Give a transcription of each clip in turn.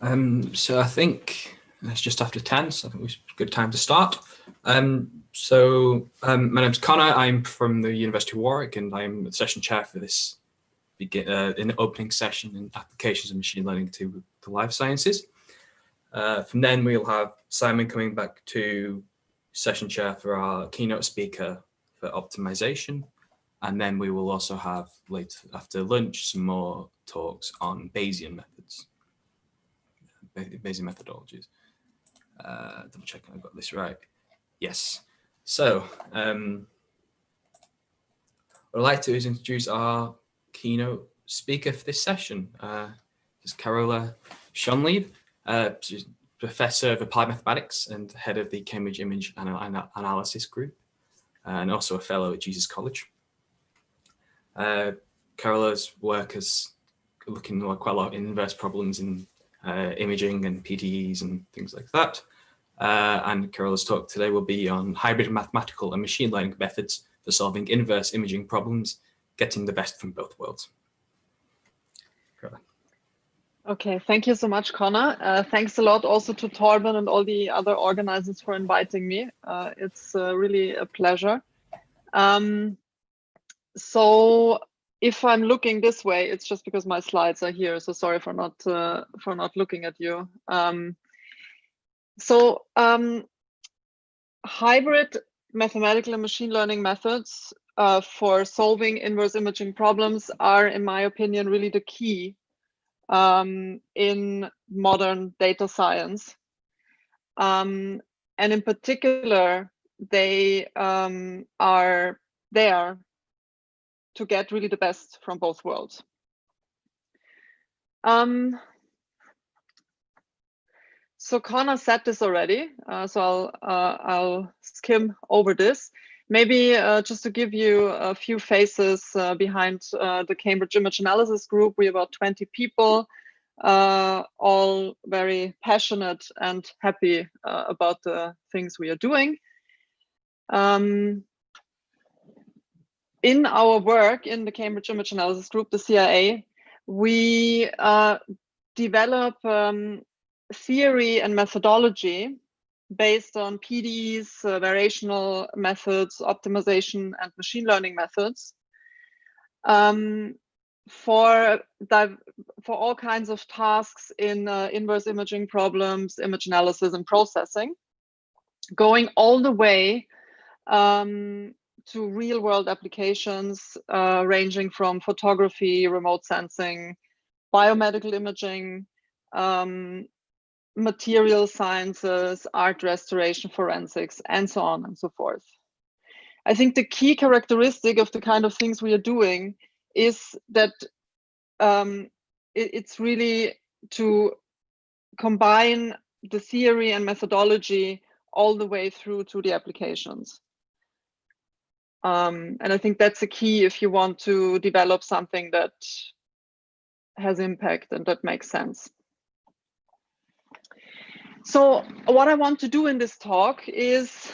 So I think it's just after 10, so I think it's a good time to start. My name's Connor. I'm from the University of Warwick, and I'm the session chair for this in the opening session in applications of machine learning to the life sciences. From then we'll have Simon coming back to session chair for our keynote speaker for optimization. And then we will also have later after lunch some more talks on Bayesian methods. Bayesian methodologies. Double checking I've got this right. Yes. So what I'd like to do is introduce our keynote speaker for this session. Is Carola Schönlieb. She's Professor of Applied Mathematics and head of the Cambridge Image Analysis Group, and also a fellow at Jesus College. Carola's work is looking at quite a lot of inverse problems in imaging and PDEs and things like that. And Carola's talk today will be on hybrid mathematical and machine learning methods for solving inverse imaging problems, getting the best from both worlds. Carola. Okay, thank you so much, Connor. Thanks a lot also to Torben and all the other organizers for inviting me. It's really a pleasure. So if I'm looking this way, it's just because my slides are here. So sorry for not looking at you. Hybrid mathematical and machine learning methods for solving inverse imaging problems are, in my opinion, really the key in modern data science. And in particular, they are there to get really the best from both worlds. So Connor said this already, so I'll skim over this. Maybe just to give you a few faces behind the Cambridge Image Analysis Group. We're about 20 people, all very passionate and happy about the things we are doing. In our work in the Cambridge Image Analysis Group, the CIA, we develop theory and methodology based on PDEs, variational methods, optimization, and machine learning methods for all kinds of tasks in inverse imaging problems, image analysis, and processing, going all the way to real-world applications ranging from photography, remote sensing, biomedical imaging, material sciences, art restoration, forensics, and so on and so forth. I think the key characteristic of the kind of things we are doing is that it's really to combine the theory and methodology all the way through to the applications. And I think that's a key if you want to develop something that has impact and that makes sense. So what I want to do in this talk is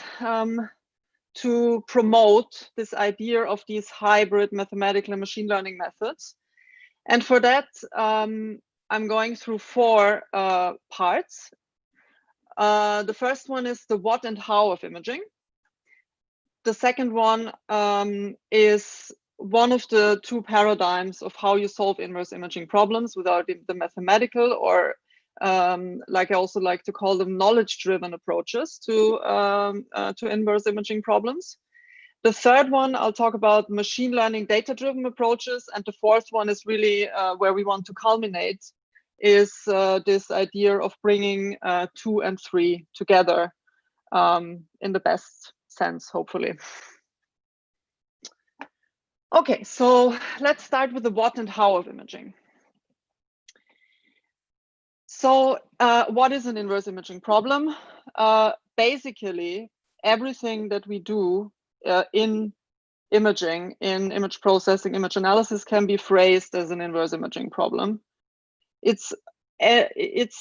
to promote this idea of these hybrid mathematical and machine learning methods. And for that, I'm going through four parts. The first one is the what and how of imaging. The second one is one of the two paradigms of how you solve inverse imaging problems without the mathematical, or like I also like to call them, knowledge-driven approaches to inverse imaging problems. The third one, I'll talk about machine learning data-driven approaches. And the fourth one is really where we want to culminate, is this idea of bringing 2 and 3 together in the best sense, hopefully. Okay, so let's start with the what and how of imaging. So what is an inverse imaging problem? Basically, everything that we do in imaging, in image processing, image analysis, can be phrased as an inverse imaging problem. It's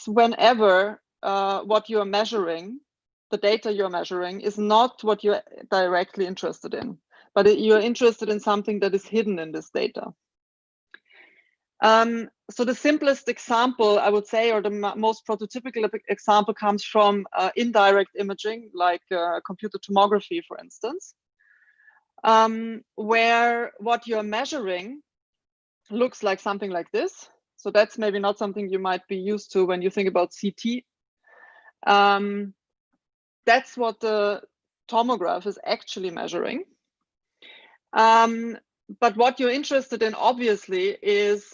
whenever what you're measuring, the data you're measuring, is not what you're directly interested in, but you're interested in something that is hidden in this data. So the simplest example, I would say, or the most prototypical example comes from indirect imaging, like computer tomography, for instance, where what you're measuring looks like something like this. So that's maybe not something you might be used to when you think about CT. That's what the tomograph is actually measuring. But what you're interested in, obviously, is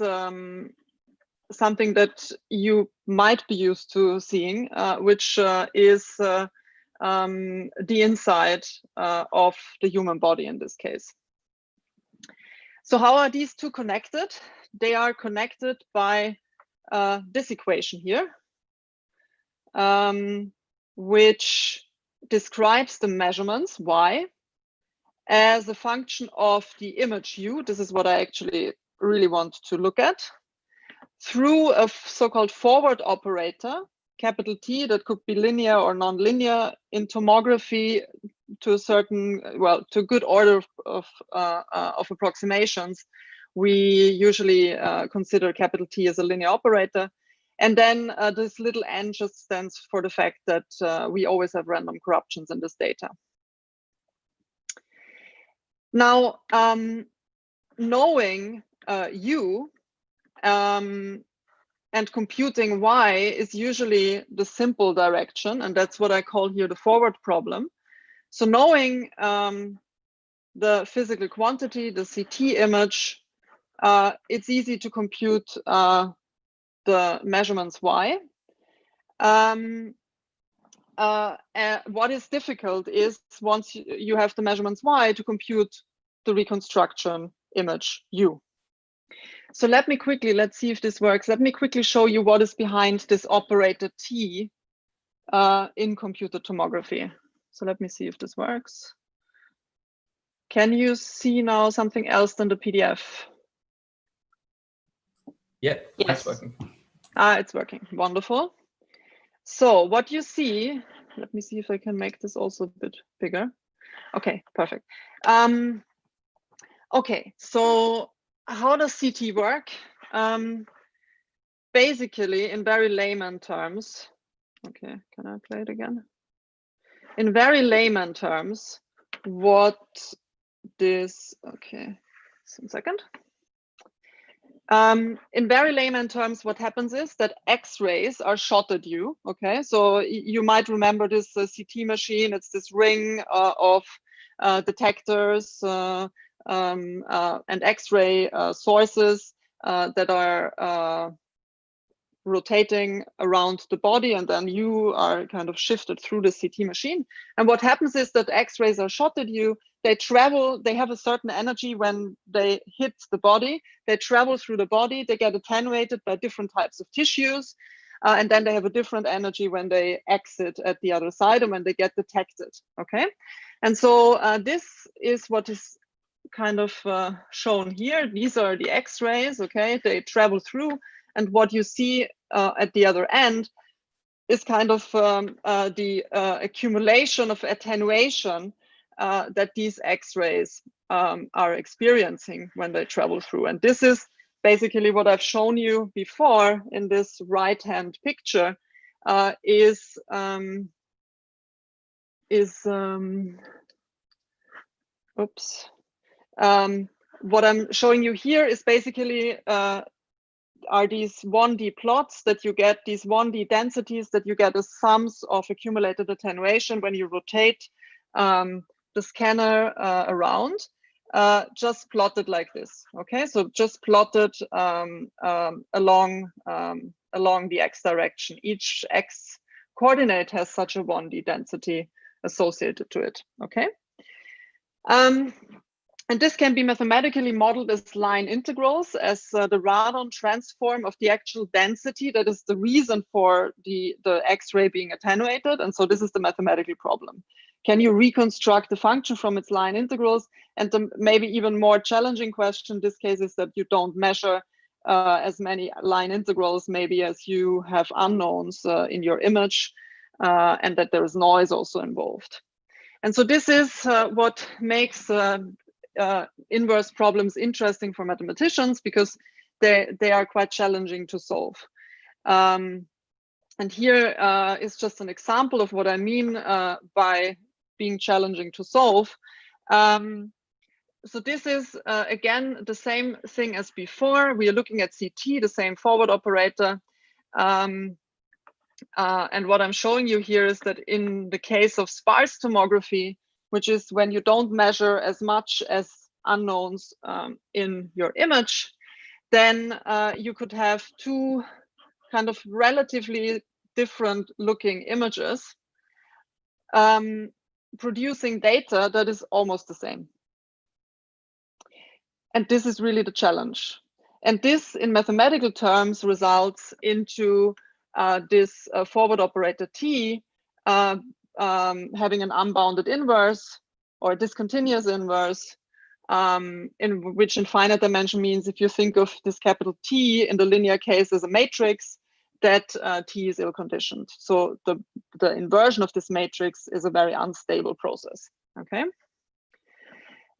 something that you might be used to seeing, which is the inside of the human body in this case. So how are these two connected? They are connected by this equation here, which describes the measurements y as a function of the image u. This is what I actually really want to look at, through a so-called forward operator, capital T, that could be linear or non-linear in tomography to a certain, well, to a good order of approximations. We usually consider capital T as a linear operator. And then this little n just stands for the fact that we always have random corruptions in this data. Now, knowing u and computing y is usually the simple direction, and that's what I call here the forward problem. So knowing the physical quantity, the CT image, it's easy to compute the measurements y. What is difficult is, once you have the measurements y, to compute the reconstruction image u. So let's see if this works. Let me quickly show you what is behind this operator T in computer tomography. So let me see if this works. Can you see now something else than the PDF? Yeah, yes. It's working. It's working. Wonderful. So what you see, let me see if I can make this also a bit bigger. Okay, perfect. Okay, so how does CT work? Basically, in very layman terms, okay, can I play it again? In very layman terms, what this, okay, just a second. In very layman terms, what happens is that X-rays are shot at you, okay? So you might remember this CT machine. It's this ring of detectors and X-ray sources that are rotating around the body, and then you are kind of shifted through the CT machine. And what happens is that X-rays are shot at you. They travel, they have a certain energy when they hit the body. They travel through the body, they get attenuated by different types of tissues, and then they have a different energy when they exit at the other side and when they get detected, okay? And so this is what is kind of shown here. These are the X-rays, okay? They travel through, and what you see at the other end is kind of the accumulation of attenuation that these X-rays are experiencing when they travel through. And this is basically what I've shown you before in this right-hand picture what I'm showing you here is basically are these 1D plots that you get, these 1D densities that you get as sums of accumulated attenuation when you rotate the scanner around, just plotted like this, okay? So just plotted along the X direction. Each X coordinate has such a 1D density associated to it, okay? And this can be mathematically modeled as line integrals, as the radon transform of the actual density that is the reason for the X-ray being attenuated. And so this is the mathematical problem. Can you reconstruct the function from its line integrals? And the maybe even more challenging question in this case is that you don't measure as many line integrals maybe as you have unknowns in your image, and that there is noise also involved. And so this is what makes inverse problems interesting for mathematicians, because they are quite challenging to solve. And here is just an example of what I mean by being challenging to solve. So this is, again, the same thing as before. We are looking at CT, the same forward operator. And what I'm showing you here is that in the case of sparse tomography, which is when you don't measure as much as unknowns in your image, then you could have two kind of relatively different looking images producing data that is almost the same. And this is really the challenge. And this, in mathematical terms, results into this forward operator T having an unbounded inverse or a discontinuous inverse, in which in finite dimension means if you think of this capital T in the linear case as a matrix, that T is ill-conditioned. So the inversion of this matrix is a very unstable process, okay?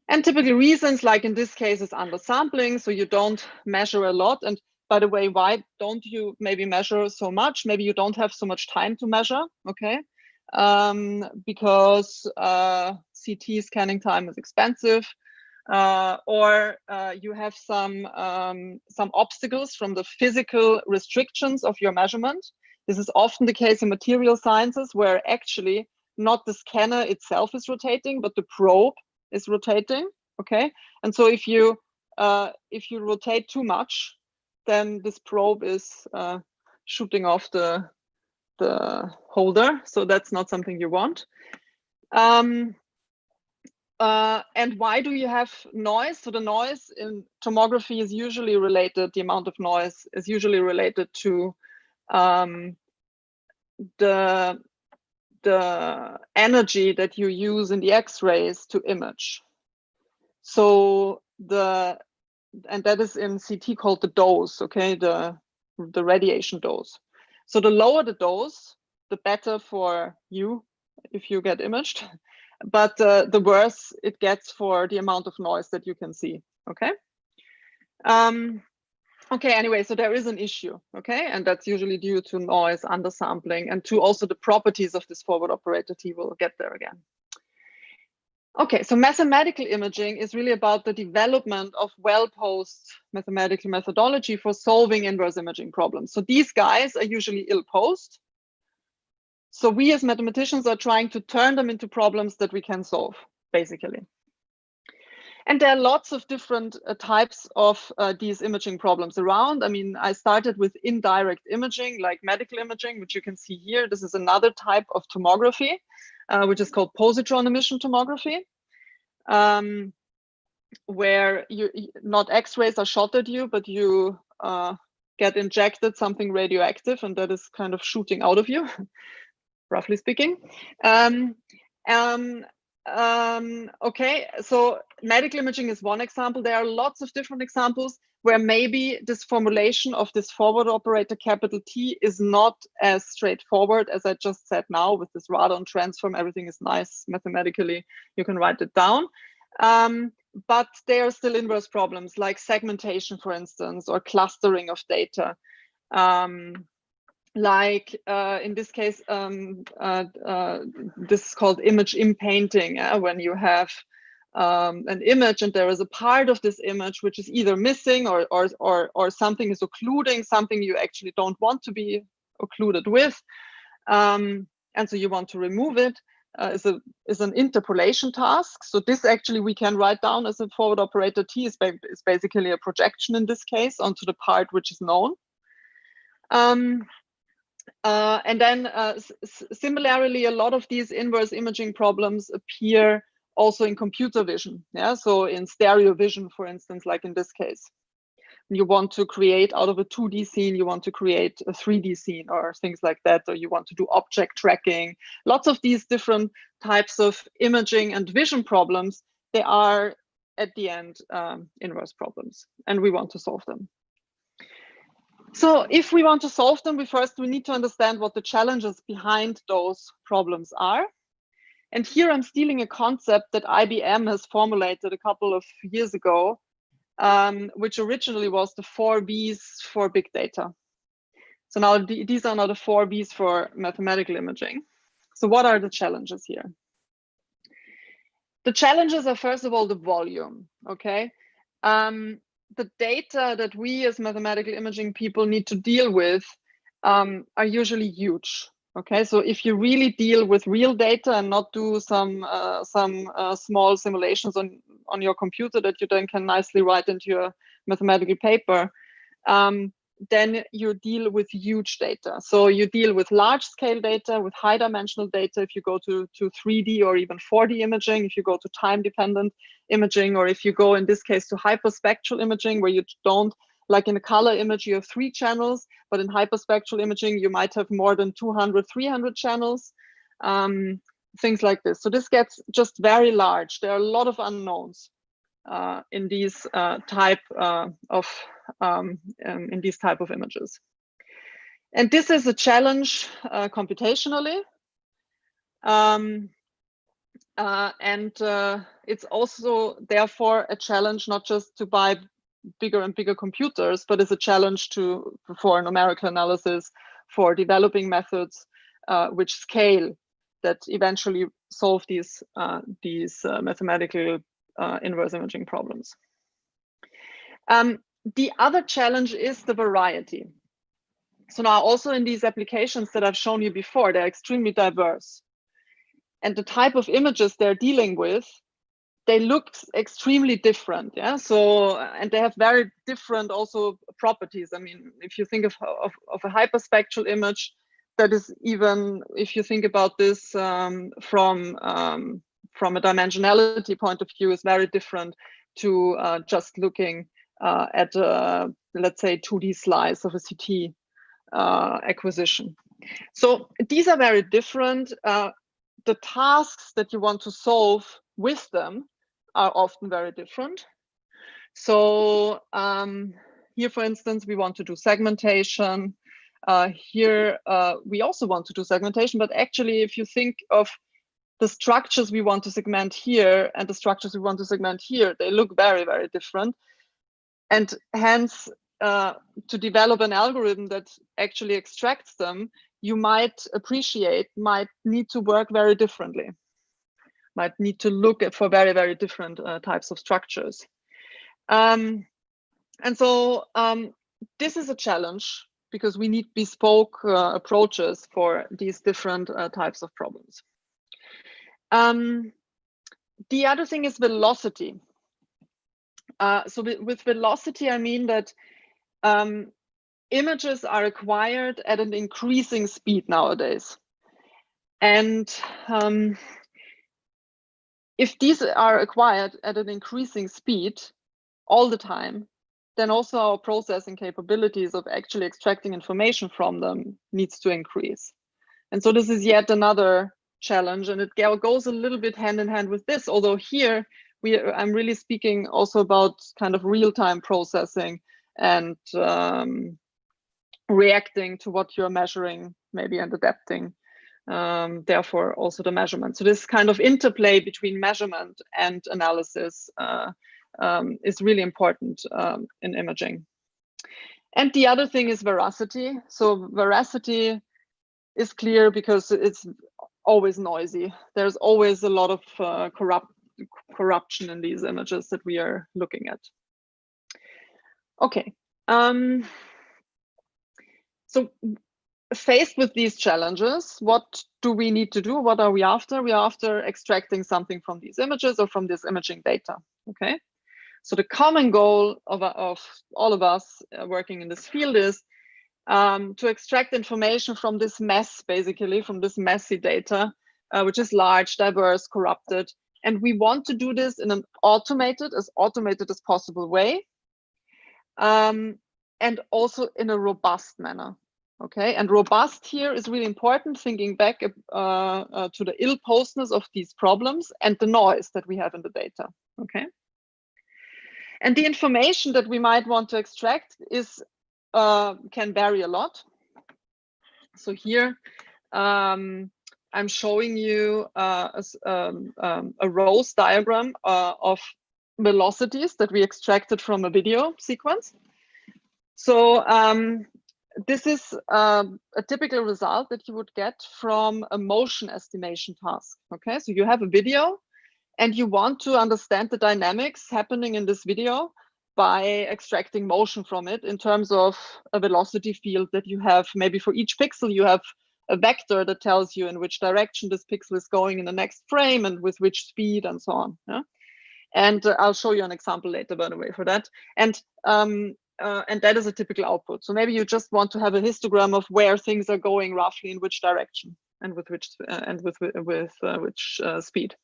And typically reasons, like in this case, is undersampling, so you don't measure a lot. And by the way, why don't you maybe measure so much? Maybe you don't have so much time to measure, okay? Because CT scanning time is expensive, or you have some obstacles from the physical restrictions of your measurement. This is often the case in material sciences, where actually not the scanner itself is rotating, but the probe is rotating, okay? And so if you rotate too much, then this probe is shooting off the holder, so that's not something you want. And why do you have noise? So the noise in tomography is usually related, the amount of noise is usually related to the energy that you use in the X-rays to image. So and that is in CT called the dose, okay, the radiation dose. So the lower the dose, the better for you if you get imaged, but the worse it gets for the amount of noise that you can see, okay? Okay, anyway, so there is an issue, okay? And that's usually due to noise, undersampling, and to also the properties of this forward operator T. We'll get there again. Okay, so mathematical imaging is really about the development of well-posed mathematical methodology for solving inverse imaging problems. So these guys are usually ill-posed. So we as mathematicians are trying to turn them into problems that we can solve, basically. And there are lots of different types of these imaging problems around. I mean, I started with indirect imaging, like medical imaging, which you can see here. This is another type of tomography, which is called positron emission tomography, where not X-rays are shot at you, but you get injected something radioactive, and that is kind of shooting out of you, roughly speaking. Okay, so medical imaging is one example. There are lots of different examples where maybe this formulation of this forward operator capital T is not as straightforward as I just said now with this radon transform. Everything is nice mathematically. You can write it down. But there are still inverse problems like segmentation, for instance, or clustering of data. Like in this case, this is called image impainting, when you have an image and there is a part of this image which is either missing or something is occluding something you actually don't want to be occluded with, and so you want to remove it. Is an interpolation task. So this actually we can write down as a forward operator T is basically a projection in this case onto the part which is known. And then similarly, a lot of these inverse imaging problems appear also in computer vision. Yeah, so in stereo vision, for instance, like in this case. You want to create out of a 2D scene, you want to create a 3D scene or things like that, or you want to do object tracking. Lots of these different types of imaging and vision problems, they are at the end inverse problems, and we want to solve them. So if we want to solve them, we need to understand what the challenges behind those problems are. And here I'm stealing a concept that IBM has formulated a couple of years ago, which originally was the 4 Bs for big data. So now these are now the 4 Bs for mathematical imaging. So what are the challenges here? The challenges are, first of all, the volume, okay? The data that we as mathematical imaging people need to deal with are usually huge, okay? So if you really deal with real data and not do some small simulations on your computer that you then can nicely write into your mathematical paper, then you deal with huge data. So you deal with large scale data, with high dimensional data if you go to 3D or even 4D imaging, if you go to time dependent imaging, or if you go in this case to hyperspectral imaging, where you don't, like in a color image, you have 3 channels, but in hyperspectral imaging, you might have more than 200, 300 channels, things like this. So this gets just very large. There are a lot of unknowns in these type of images, and this is a challenge computationally, and it's also therefore a challenge not just to buy bigger and bigger computers, but it's a challenge for numerical analysis, for developing methods which scale, that eventually solve these mathematical inverse imaging problems. The other challenge is the variety. So now also in these applications that I've shown you before, they're extremely diverse. And the type of images they're dealing with, they look extremely different, yeah? So, and they have very different also properties. I mean, if you think of a hyperspectral image, that is, even if you think about this from a dimensionality point of view, is very different to just looking at let's say 2D slice of a CT acquisition. So these are very different. The tasks that you want to solve with them are often very different. So here, for instance, we want to do segmentation. Here, we also want to do segmentation, but actually, if you think of the structures we want to segment here and the structures we want to segment here, they look very, very different. And hence, to develop an algorithm that actually extracts them, you might need to work very differently, might need to look for very, very different types of structures. And so this is a challenge because we need bespoke approaches for these different types of problems. The other thing is velocity. So with velocity, I mean that images are acquired at an increasing speed nowadays. And if these are acquired at an increasing speed all the time, then also our processing capabilities of actually extracting information from them needs to increase. And so this is yet another challenge, and it goes a little bit hand in hand with this, although here I'm really speaking also about kind of real-time processing and reacting to what you're measuring, maybe, and adapting, therefore also the measurement. So this kind of interplay between measurement and analysis is really important in imaging. And the other thing is veracity. So veracity is clear because it's always noisy. There's always a lot of corruption in these images that we are looking at. Okay. So faced with these challenges, what do we need to do? What are we after? We are after extracting something from these images or from this imaging data. Okay. So the common goal of all of us working in this field is to extract information from this mess, basically, from this messy data, which is large, diverse, corrupted. And we want to do this in an automated as possible way, and also in a robust manner. Okay, and robust here is really important, thinking back to the ill-posedness of these problems and the noise that we have in the data. Okay. And the information that we might want to extract is can vary a lot. So here I'm showing you a rows diagram of velocities that we extracted from a video sequence. So this is a typical result that you would get from a motion estimation task. Okay, so you have a video and you want to understand the dynamics happening in this video by extracting motion from it in terms of a velocity field that you have. Maybe for each pixel, you have a vector that tells you in which direction this pixel is going in the next frame and with which speed and so on. Yeah? And I'll show you an example later, by the way, for that. And that is a typical output. So maybe you just want to have a histogram of where things are going roughly in which direction and with which speed.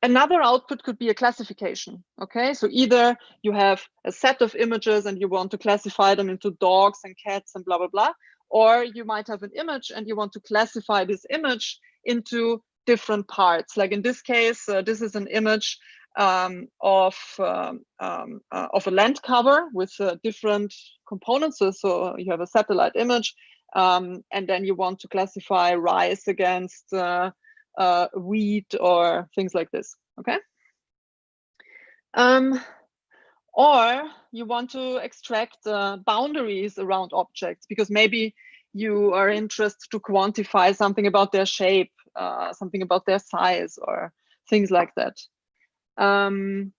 Another output could be a classification. Okay, so either you have a set of images and you want to classify them into dogs and cats and blah blah blah, or you might have an image and you want to classify this image into different parts. Like in this case, this is an image of a land cover with different components. So you have a satellite image, and then you want to classify rice against wheat or things like this. Okay. Or you want to extract boundaries around objects because maybe you are interested to quantify something about their shape, something about their size, or things like that. And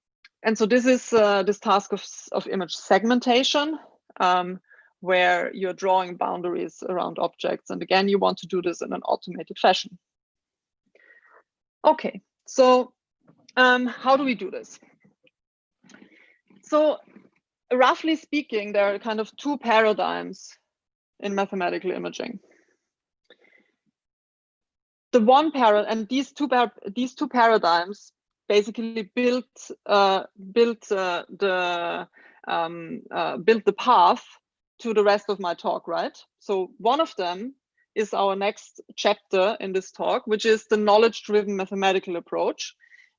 so this is this task of image segmentation, where you're drawing boundaries around objects. And again, you want to do this in an automated fashion. Okay, so how do we do this? So roughly speaking, there are kind of two paradigms in mathematical imaging. The one and these two paradigms basically built the path to the rest of my talk, right? So one of them is our next chapter in this talk, which is the knowledge-driven mathematical approach.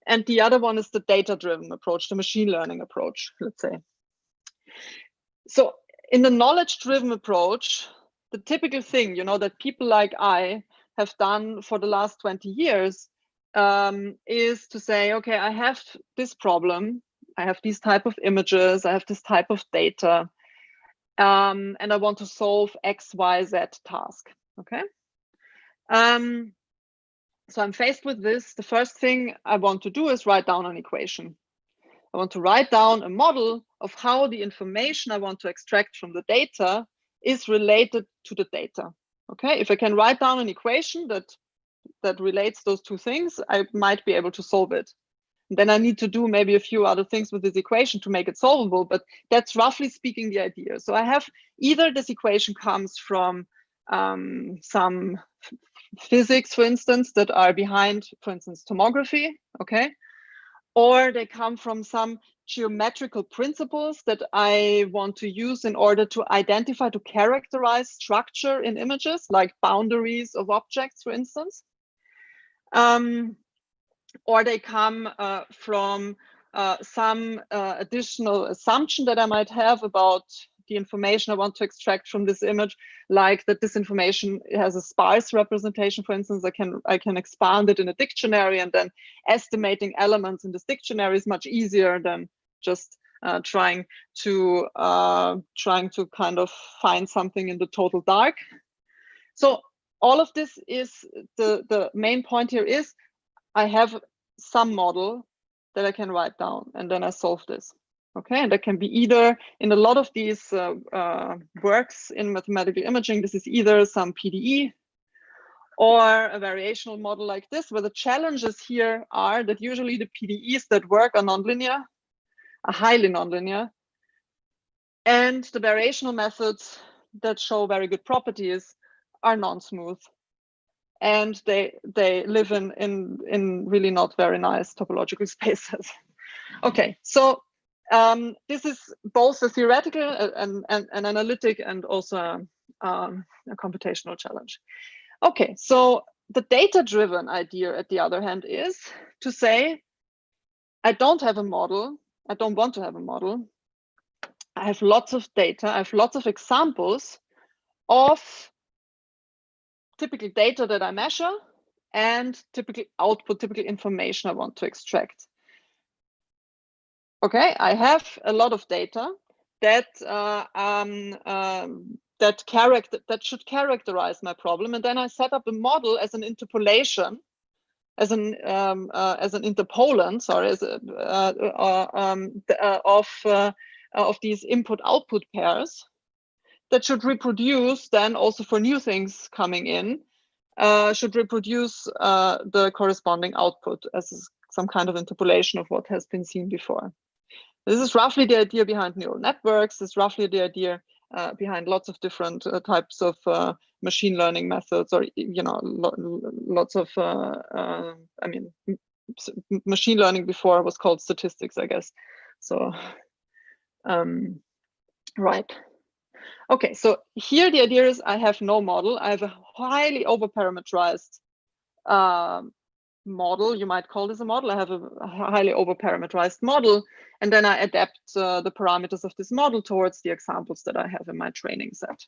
And the other one is the data-driven approach, the machine learning approach, let's say. So in the knowledge-driven approach, the typical thing, that people like I have done for the last 20 years is to say, okay, I have this problem, I have these type of images, I have this type of data, and I want to solve X, Y, Z task, okay? So I'm faced with this. The first thing I want to do is write down an equation. I want to write down a model of how the information I want to extract from the data is related to the data. Okay, if I can write down an equation that relates those two things, I might be able to solve it. And then I need to do maybe a few other things with this equation to make it solvable, but that's roughly speaking the idea. So I have either this equation comes from some physics, for instance, that are behind, for instance, tomography, okay? Or they come from some geometrical principles that I want to use in order to identify, to characterize structure in images, like boundaries of objects, for instance. Or they come from some additional assumption that I might have about the information I want to extract from this image, like that this information has a sparse representation. For instance, I can expand it in a dictionary, and then estimating elements in this dictionary is much easier than just trying to kind of find something in the total dark. So all of this is the main point here is I have some model that I can write down, and then I solve this. Okay, and that can be either in a lot of these works in mathematical imaging, this is either some PDE or a variational model like this, where the challenges here are that usually the PDEs that work are nonlinear, are highly nonlinear, and the variational methods that show very good properties are non-smooth. And they live in really not very nice topological spaces. Okay, so this is both a theoretical and an analytic and also a computational challenge. Okay, so the data-driven idea, at the other hand, is to say, I don't have a model, I don't want to have a model. I have lots of data, I have lots of examples of typical data that I measure and typical output, typical information I want to extract. okay, I have a lot of data that that should characterize my problem, and then I set up a model as an interpolation, as an interpolant, sorry, as of these input-output pairs that should reproduce then also for new things coming in, should reproduce the corresponding output as some kind of interpolation of what has been seen before. This is roughly the idea behind neural networks. This is roughly the idea behind lots of different types of machine learning methods, or lots of machine learning before was called statistics, I guess. So right. Okay, so here the idea is I have no model. I have a highly overparameterized model. You might call this a model. I have a highly overparameterized model, and then I adapt the parameters of this model towards the examples that I have in my training set.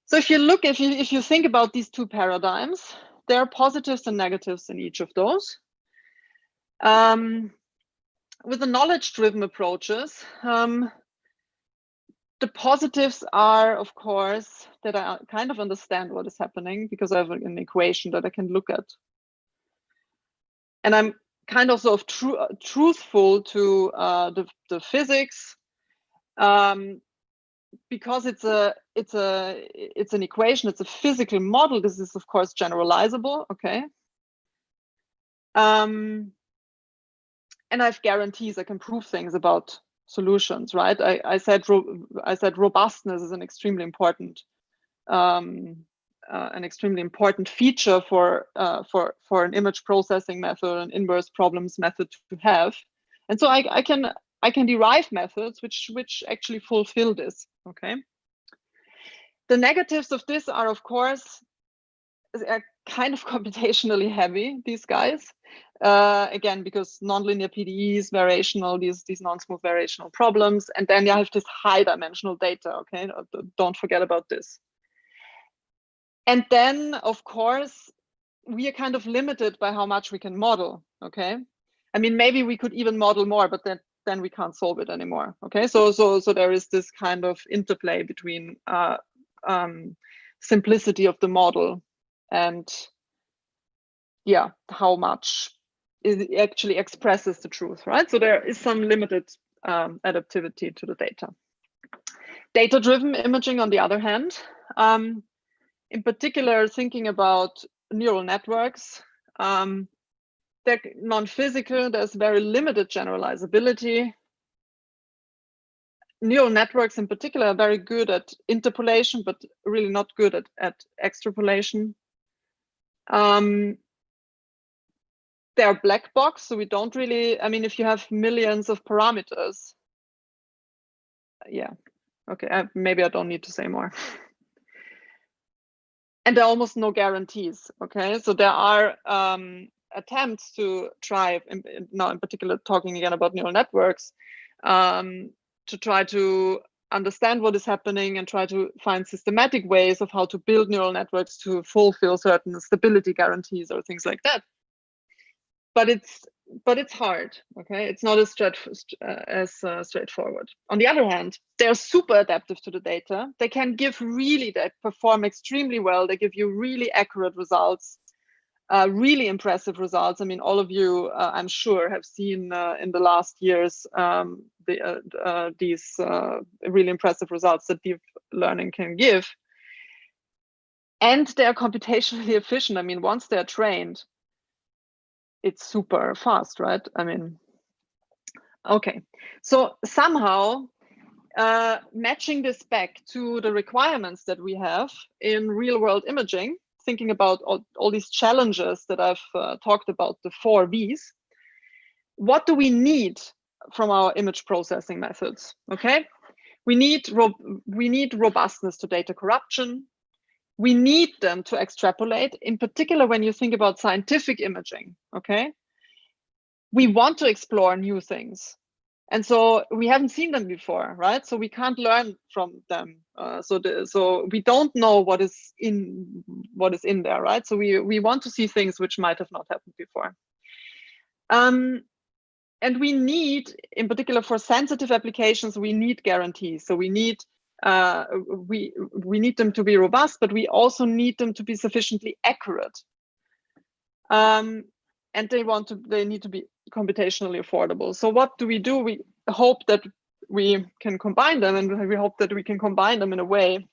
So if you think about these two paradigms, there are positives and negatives in each of those. With the knowledge-driven approaches, the positives are, of course, that I kind of understand what is happening because I have an equation that I can look at. And I'm kind of sort of truthful to the physics, because it's an equation, it's a physical model. This is, of course, generalizable, okay? And I have guarantees. I can prove things about solutions, right? I said robustness is an extremely important feature for an image processing method, an inverse problems method to have, and so I can derive methods which actually fulfill this. Okay. The negatives of this are, of course, kind of computationally heavy, these guys. Again, because nonlinear PDEs, variational, these non-smooth variational problems, and then you have this high dimensional data, okay? Don't forget about this. And then, of course, we are kind of limited by how much we can model, okay? I mean, maybe we could even model more, but then we can't solve it anymore, okay? So there is this kind of interplay between simplicity of the model and, yeah, how much it actually expresses the truth, right? So there is some limited adaptivity to the data. Data-driven imaging, on the other hand, in particular, thinking about neural networks, they're non-physical, there's very limited generalizability. Neural networks in particular are very good at interpolation, but really not good at extrapolation. They're black box, so we don't really, I mean, if you have millions of parameters, yeah, okay, maybe I don't need to say more. And there are almost no guarantees, okay? So there are attempts to try, now in particular talking again about neural networks, to try to understand what is happening and try to find systematic ways of how to build neural networks to fulfill certain stability guarantees or things like that. But it's hard, okay? It's not as straightforward. On the other hand, they're super adaptive to the data. They can they perform extremely well. They give you really accurate results, really impressive results. I mean, all of you, I'm sure, have seen in the last years these really impressive results that deep learning can give. And they're computationally efficient. I mean, once they're trained, it's super fast, right? I mean, okay. So somehow matching this back to the requirements that we have in real world imaging, thinking about all these challenges that I've talked about, the 4 V's, what do we need from our image processing methods? Okay, we need robustness to data corruption. We need them to extrapolate, in particular when you think about scientific imaging, okay? We want to explore new things. And so we haven't seen them before, right? So we can't learn from them. So we don't know what is in there, right? So we want to see things which might have not happened before. And And we need, in particular for sensitive applications, we need guarantees. So we need we need them to be robust, but we also need them to be sufficiently accurate. And they need to be computationally affordable. So what do? We hope that we can combine them, and we hope that we can combine them in a way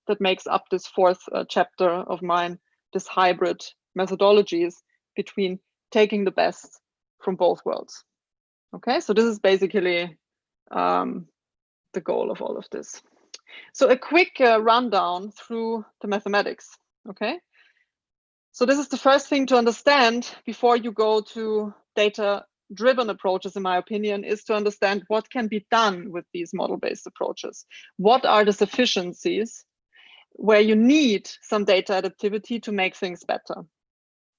that makes up this fourth chapter of mine, this hybrid methodologies between taking the best from both worlds. Okay, so this is basically the goal of all of this. So a quick rundown through the mathematics. Okay, so this is the first thing to understand before you go to data-driven approaches, in my opinion, is to understand what can be done with these model-based approaches. What are the sufficiencies where you need some data adaptivity to make things better?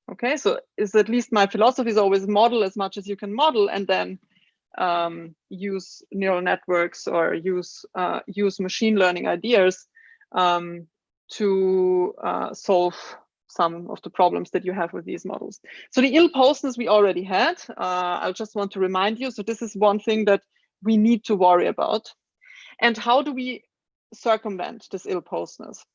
Okay, so is at least my philosophy is always model as much as you can model, and then use neural networks or use machine learning ideas to solve some of the problems that you have with these models. So the ill-posedness we already had. I just want to remind you. So this is one thing that we need to worry about. And how do we circumvent this ill-posedness?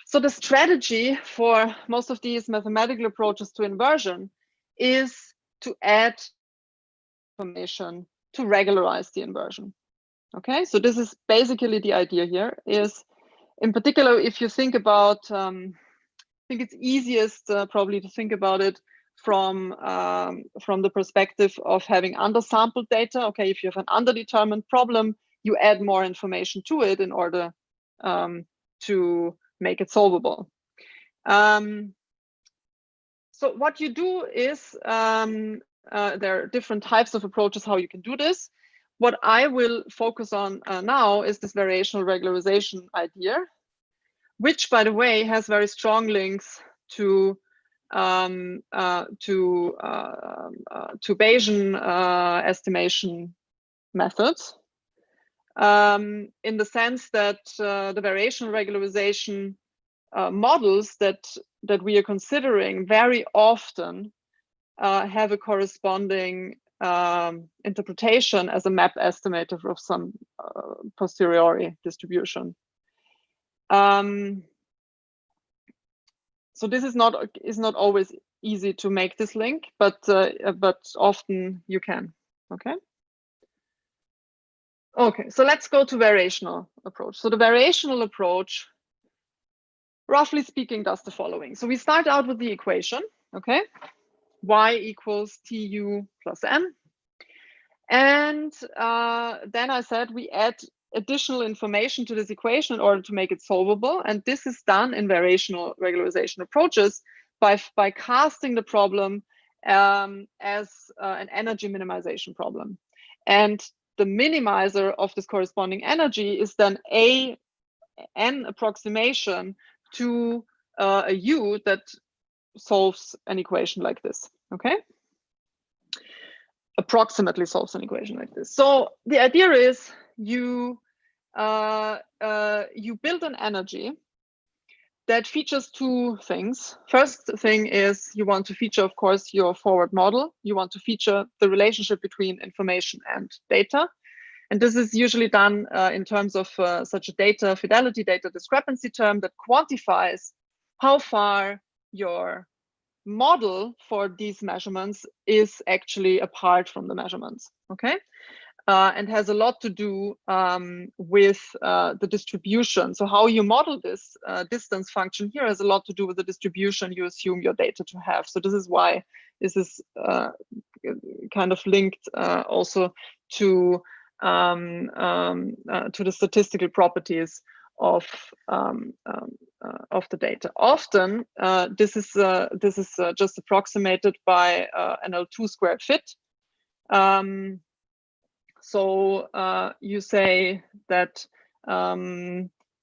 So the strategy for most of these mathematical approaches to inversion is to add information to regularize the inversion. Okay, so this is basically the idea here. Is in particular, if you think about, I think it's easiest probably to think about it from the perspective of having undersampled data. Okay, if you have an underdetermined problem, you add more information to it in order to make it solvable. So what you do is there are different types of approaches how you can do this. What I will focus on now is this variational regularization idea, which, by the way, has very strong links to Bayesian estimation methods, in the sense that the variational regularization models that we are considering very often have a corresponding interpretation as a map estimator of some posteriori distribution. So this is not always easy to make this link, but often you can. Okay. Okay, so let's go to variational approach. So the variational approach, roughly speaking, does the following. So we start out with the equation. Okay, y equals tu plus m, and then I said we add additional information to this equation in order to make it solvable, and this is done in variational regularization approaches by casting the problem as an energy minimization problem, and the minimizer of this corresponding energy is then an approximation to a u that solves an equation like this. Okay, approximately solves an equation like this. So the idea is you build an energy that features two things. First thing is you want to feature, of course, your forward model. You want to feature the relationship between information and data. And this is usually done in terms of such a data fidelity, data discrepancy term that quantifies how far your model for these measurements is actually apart from the measurements. Okay. And has a lot to do with the distribution. So how you model this distance function here has a lot to do with the distribution you assume your data to have. So this is why this is kind of linked also to the statistical properties of the data. Often this is just approximated by an L2 squared fit. So you say that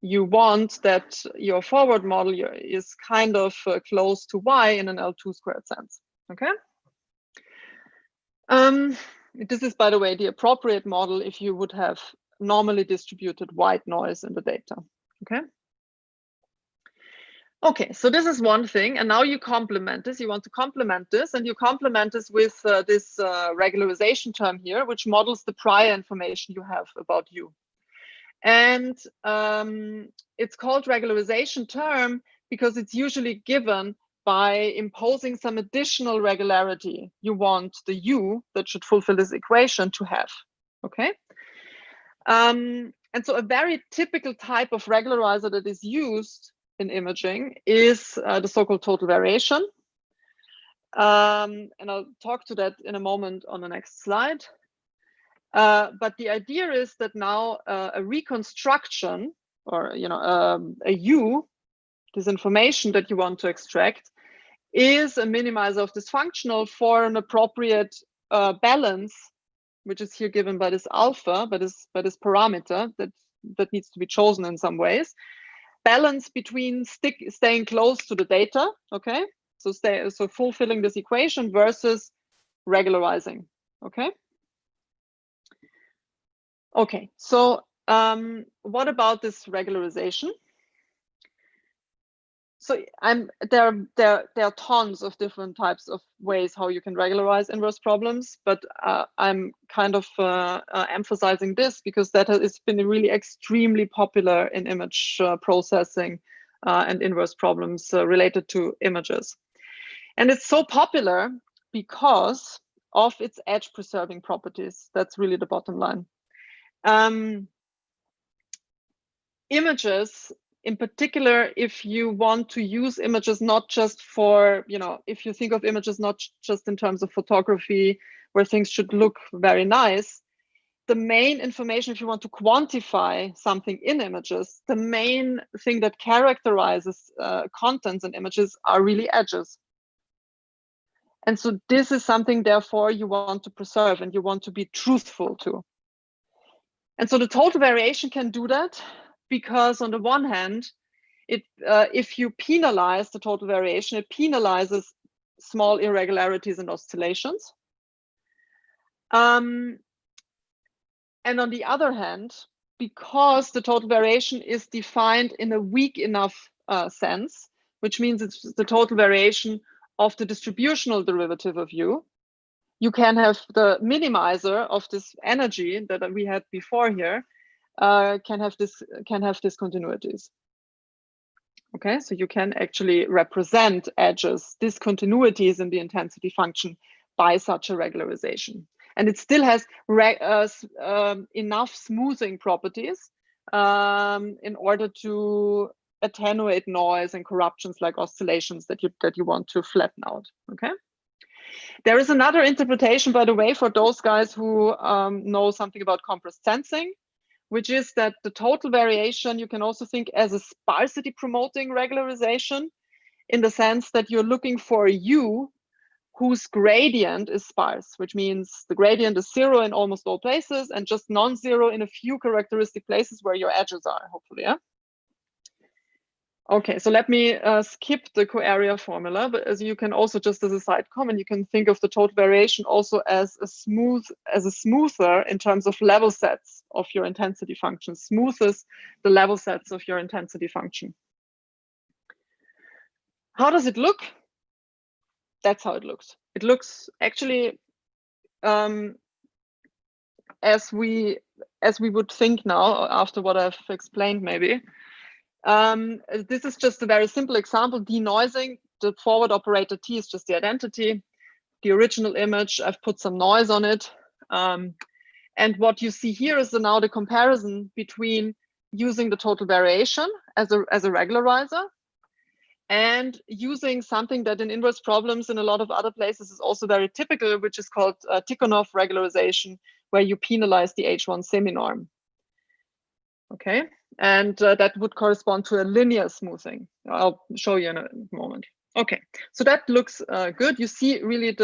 you want that your forward model is kind of close to y in an L2 squared sense. Okay. This is, by the way, the appropriate model if you would have normally distributed white noise in the data. Okay. Okay, so this is one thing, and now you complement this. You want to complement this, and you complement this with this regularization term here, which models the prior information you have about you. And it's called regularization term because it's usually given by imposing some additional regularity you want the U that should fulfill this equation to have. Okay. And so a very typical type of regularizer that is used in imaging is the so-called total variation. And I'll talk to that in a moment on the next slide. But the idea is that now a reconstruction, or a U, this information that you want to extract, is a minimizer of this functional for an appropriate balance, which is here given by this alpha, by this parameter that needs to be chosen in some ways. Balance between staying close to the data, okay? So fulfilling this equation versus regularizing, okay? Okay, so what about this regularization? So there are tons of different types of ways how you can regularize inverse problems, but I'm kind of emphasizing this because that has been really extremely popular in image processing and inverse problems related to images. And it's so popular because of its edge preserving properties. That's really the bottom line. Images, in particular, if you want to use images not just for, if you think of images not just in terms of photography, where things should look very nice, the main information, if you want to quantify something in images, the main thing that characterizes contents in images are really edges. And so this is something, therefore, you want to preserve and you want to be truthful to. And so the total variation can do that because on the one hand, if you penalize the total variation, it penalizes small irregularities and oscillations. And on the other hand, because the total variation is defined in a weak enough sense, which means it's the total variation of the distributional derivative of U, you can have the minimizer of this energy that we had before here can have discontinuities. Okay, so you can actually represent edges, discontinuities in the intensity function by such a regularization. And it still has enough smoothing properties in order to attenuate noise and corruptions like oscillations that you want to flatten out. Okay. There is another interpretation, by the way, for those guys who know something about compressed sensing, which is that the total variation you can also think as a sparsity promoting regularization, in the sense that you're looking for a U whose gradient is sparse, which means the gradient is 0 in almost all places and just non-zero in a few characteristic places where your edges are, hopefully. Yeah. Okay, so let me skip the co-area formula, but as you can also, just as a side comment, you can think of the total variation also as a smoother in terms of level sets of your intensity function, smoothes the level sets of your intensity function. How does it look? That's how it looks. It looks actually as we would think now after what I've explained, maybe. This is just a very simple example. Denoising, the forward operator T is just the identity. The original image, I've put some noise on it. And what you see here is now the comparison between using the total variation as a regularizer and using something that in inverse problems in a lot of other places is also very typical, which is called Tikhonov regularization, where you penalize the H1 seminorm. Okay, and that would correspond to a linear smoothing. I'll show you in a moment. Okay, so that looks good. You see really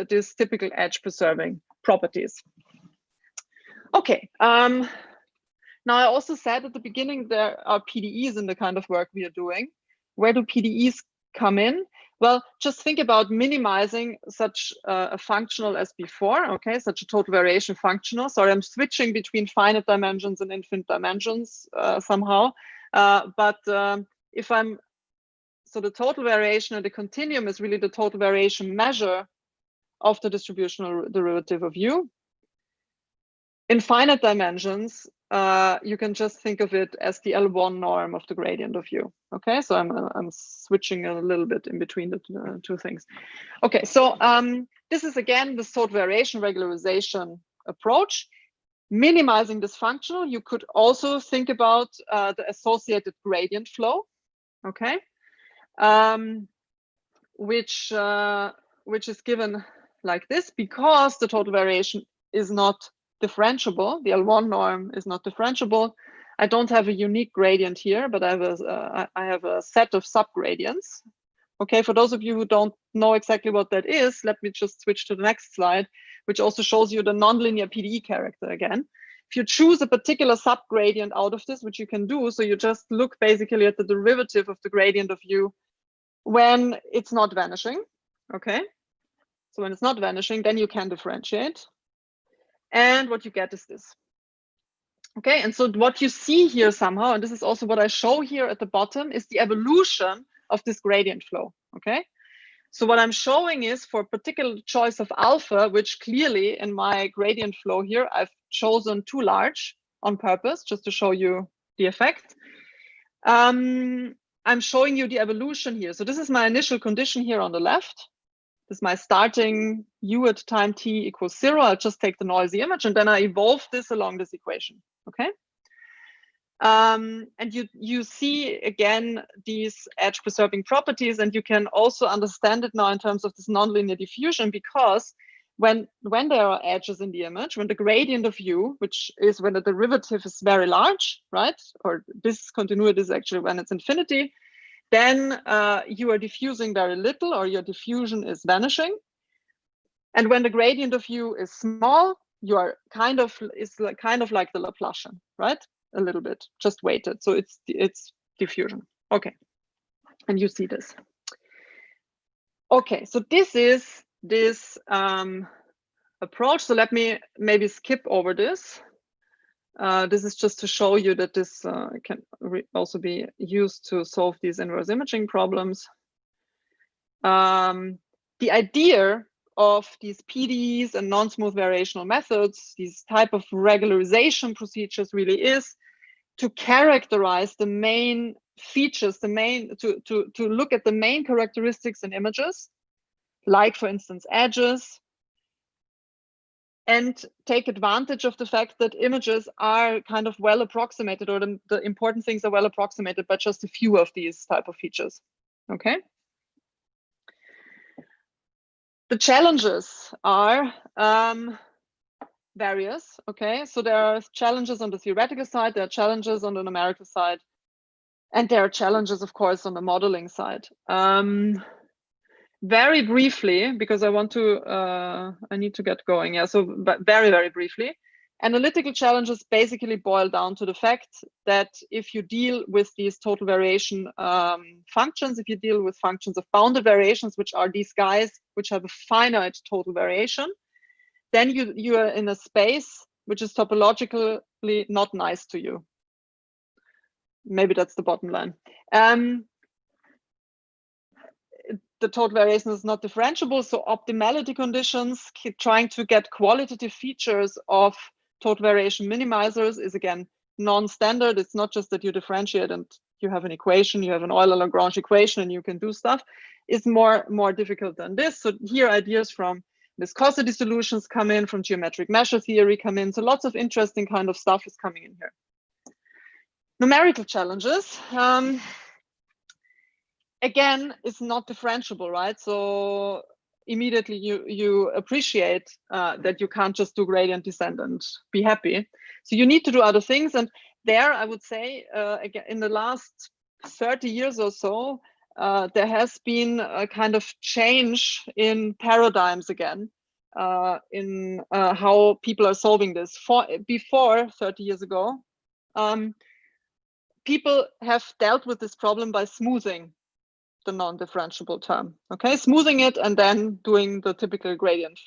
this typical edge preserving properties. Okay, now I also said at the beginning there are PDEs in the kind of work we are doing. Where do PDEs come in? Well, just think about minimizing such a functional as before, okay, such a total variation functional. Sorry, I'm switching between finite dimensions and infinite dimensions somehow. But if I'm so the total variation of the continuum is really the total variation measure of the distributional derivative of u. In finite dimensions, you can just think of it as the L1 norm of the gradient of u. Okay, so I'm switching a little bit in between the two things. Okay, so this is again the total variation regularization approach. Minimizing this functional, you could also think about the associated gradient flow. Okay, which is given like this, because the total variation is not differentiable. The L1 norm is not differentiable. I don't have a unique gradient here, but I have a set of subgradients. Okay, for those of you who don't know exactly what that is, let me just switch to the next slide, which also shows you the nonlinear PDE character again. If you choose a particular subgradient out of this, which you can do, so you just look basically at the derivative of the gradient of u when it's not vanishing. Okay, so when it's not vanishing, then you can differentiate. And what you get is this. Okay, and so what you see here somehow, and this is also what I show here at the bottom, is the evolution of this gradient flow. Okay, so what I'm showing is for a particular choice of alpha, which clearly in my gradient flow here, I've chosen too large on purpose, just to show you the effect. I'm showing you the evolution here. So this is my initial condition here on the left. This is my starting u at time t equals 0. I'll just take the noisy image and then I evolve this along this equation. Okay. And you see again these edge preserving properties, and you can also understand it now in terms of this nonlinear diffusion, because when there are edges in the image, when the gradient of u, which is when the derivative is very large, right, or discontinuity is actually when it's infinity, then you are diffusing very little, or your diffusion is vanishing. And when the gradient of u is small, you are kind of like the Laplacian, right? A little bit, just weighted. So it's diffusion. Okay, and you see this. Okay, so this is this approach. So let me maybe skip over this. This is just to show you that this can also be used to solve these inverse imaging problems. The idea of these PDEs and non-smooth variational methods, these type of regularization procedures, really is to characterize the main features, to look at the main characteristics in images, like for instance edges, and take advantage of the fact that images are kind of well approximated, or the important things are well approximated by just a few of these type of features. Okay. The challenges are various. Okay, so there are challenges on the theoretical side, there are challenges on the numerical side, and there are challenges, of course, on the modeling side. Very briefly, because I need to get going. Yeah, so but very briefly, analytical challenges basically boil down to the fact that if you deal with these total variation functions, if you deal with functions of bounded variations, which are these guys which have a finite total variation, then you are in a space which is topologically not nice to you. Maybe that's the bottom line. The total variation is not differentiable, so optimality conditions, trying to get qualitative features of total variation minimizers, is again non-standard. It's not just that you differentiate and you have an equation, you have an Euler-Lagrange equation and you can do stuff. It's more difficult than this. So here ideas from viscosity solutions come in, from geometric measure theory come in. So lots of interesting kind of stuff is coming in here. Numerical challenges. Again, it's not differentiable, right? So immediately you appreciate that you can't just do gradient descent and be happy. So you need to do other things. And there, I would say, again, in the last 30 years or so, there has been a kind of change in paradigms again, in how people are solving this. Before 30 years ago, people have dealt with this problem by smoothing the non-differentiable term. Okay, smoothing it and then doing the typical gradient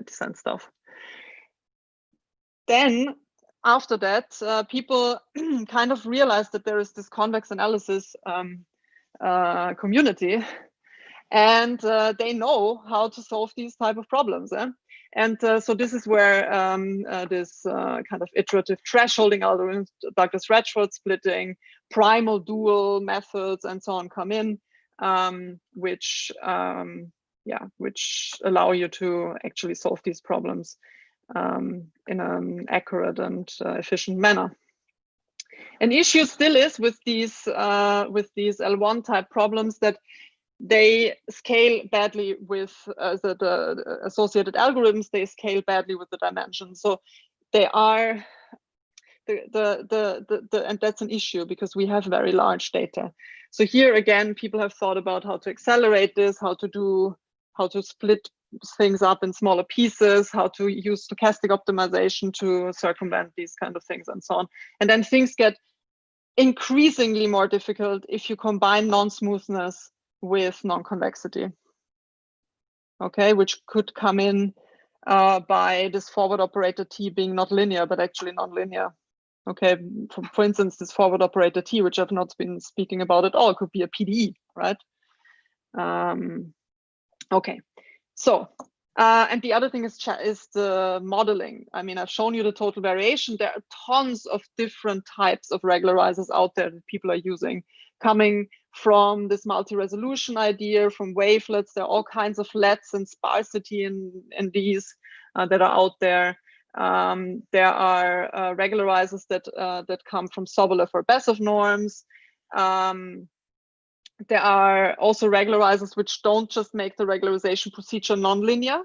descent stuff. Then after that, people kind of realized that there is this convex analysis community, and they know how to solve these type of problems. And so this is where this kind of iterative thresholding algorithms, Douglas Rachford splitting, primal dual methods, and so on come in, which allow you to actually solve these problems in an accurate and efficient manner. An issue still is with these L1 type problems that they scale badly with the associated algorithms. They scale badly with the dimensions. So they are and that's an issue because we have very large data. So here again, people have thought about how to accelerate this, how to split things up in smaller pieces, how to use stochastic optimization to circumvent these kind of things and so on. And then things get increasingly more difficult if you combine non-smoothness with non-convexity, okay, which could come in by this forward operator T being not linear, but actually non-linear. Okay, for instance, this forward operator T, which I've not been speaking about at all, could be a PDE, right? Okay, so, and the other thing is the modeling. I mean, I've shown you the total variation. There are tons of different types of regularizers out there that people are using, coming from this multi-resolution idea, from wavelets. There are all kinds of LETs and sparsity in these that are out there. There are regularizers that come from Sobolev or Besov norms. There are also regularizers which don't just make the regularization procedure nonlinear,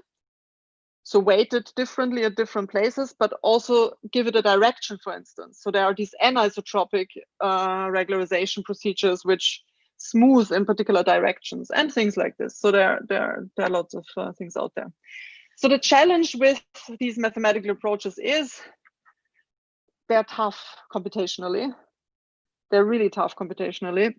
so weighted differently at different places, but also give it a direction, for instance. So there are these anisotropic regularization procedures which smooth in particular directions and things like this. So there are lots of things out there. So the challenge with these mathematical approaches is they're tough computationally. They're really tough computationally.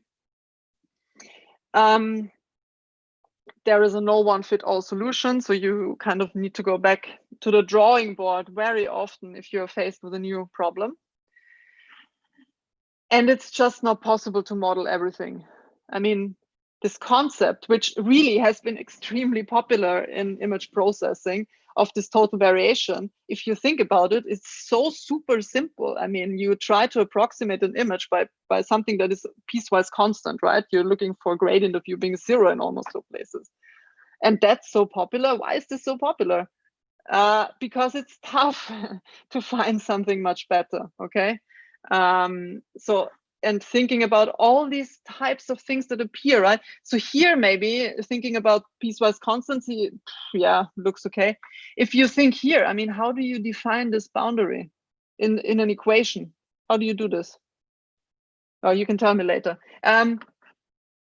There is a no one fit all solution. So you kind of need to go back to the drawing board very often if you're faced with a new problem. And it's just not possible to model everything. I mean, this concept, which really has been extremely popular in image processing of this total variation, if you think about it, it's so super simple. I mean, you try to approximate an image by something that is piecewise constant, right? You're looking for a gradient of u being 0 in almost all places. And that's so popular. Why is this so popular? Because it's tough to find something much better, okay? And thinking about all these types of things that appear, right? So here, maybe thinking about piecewise constancy, yeah, looks okay. If you think here, I mean, how do you define this boundary in an equation? How do you do this? Oh, you can tell me later.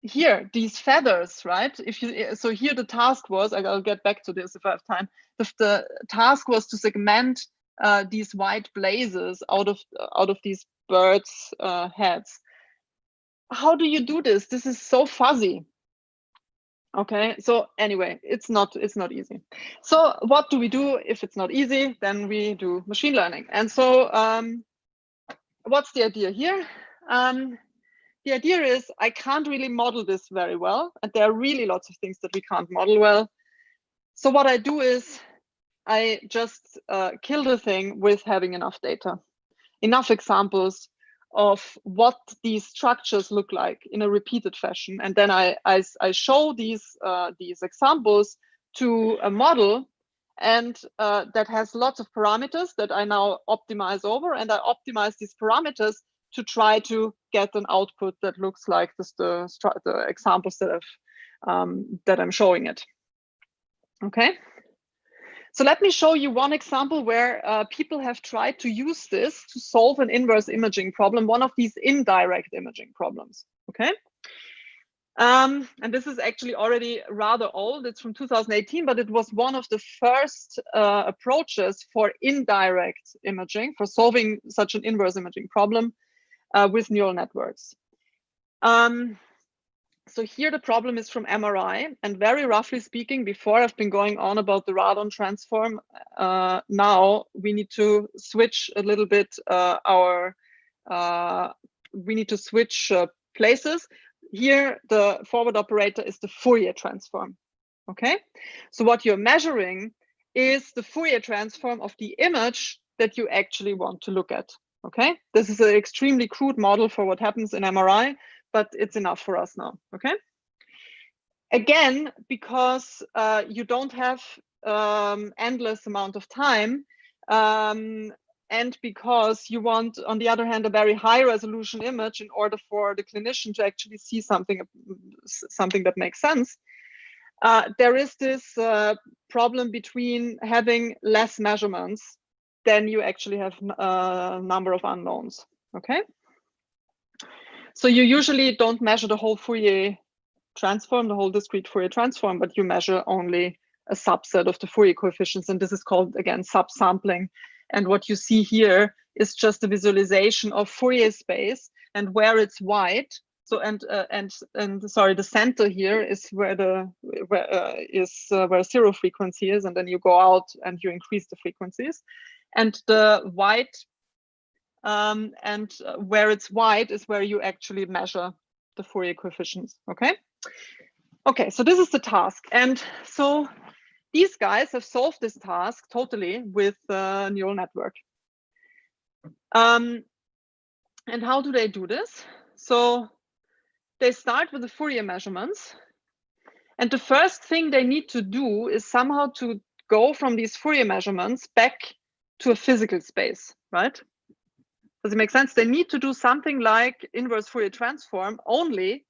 Here, these feathers, right? So here the task was, I'll get back to this if I have time. The task was to segment these white blazes out of these birds' heads. How do you do this? This is so fuzzy. Okay, so anyway, it's not easy. So what do we do if it's not easy? Then we do machine learning. And so what's the idea here? The idea is I can't really model this very well, and there are really lots of things that we can't model well. So what I do is I just kill the thing with having enough data, enough examples of what these structures look like in a repeated fashion, and then I show these examples to a model, and that has lots of parameters that I now optimize over, and I optimize these parameters to try to get an output that looks like the examples that I'm showing it. Okay. So let me show you one example where people have tried to use this to solve an inverse imaging problem, one of these indirect imaging problems, okay? And this is actually already rather old. It's from 2018, but it was one of the first approaches for indirect imaging, for solving such an inverse imaging problem with neural networks. So here the problem is from MRI, and very roughly speaking, before I've been going on about the radon transform, now we need to switch a little bit we need to switch places. here the forward operator is the Fourier transform. Okay, so what you're measuring is the Fourier transform of the image that you actually want to look at. Okay, this is an extremely crude model for what happens in MRI, but it's enough for us now. Okay, again, because you don't have endless amount of time, and because you want, on the other hand, a very high resolution image in order for the clinician to actually see something that makes sense, there is this problem between having less measurements than you actually have a number of unknowns. Okay, so you usually don't measure the whole Fourier transform, the whole discrete Fourier transform, but you measure only a subset of the Fourier coefficients, and this is called, again, subsampling. And what you see here is just a visualization of Fourier space, and where it's white. So sorry, the center here is where where zero frequency is, and then you go out and you increase the frequencies, and the white and where it's white is where you actually measure the Fourier coefficients. Okay. Okay, so this is the task, and so these guys have solved this task totally with a neural network. And how do they do this? So they start with the Fourier measurements, and the first thing they need to do is somehow to go from these Fourier measurements back to a physical space, right? Does it make sense? They need to do something like inverse Fourier transform, only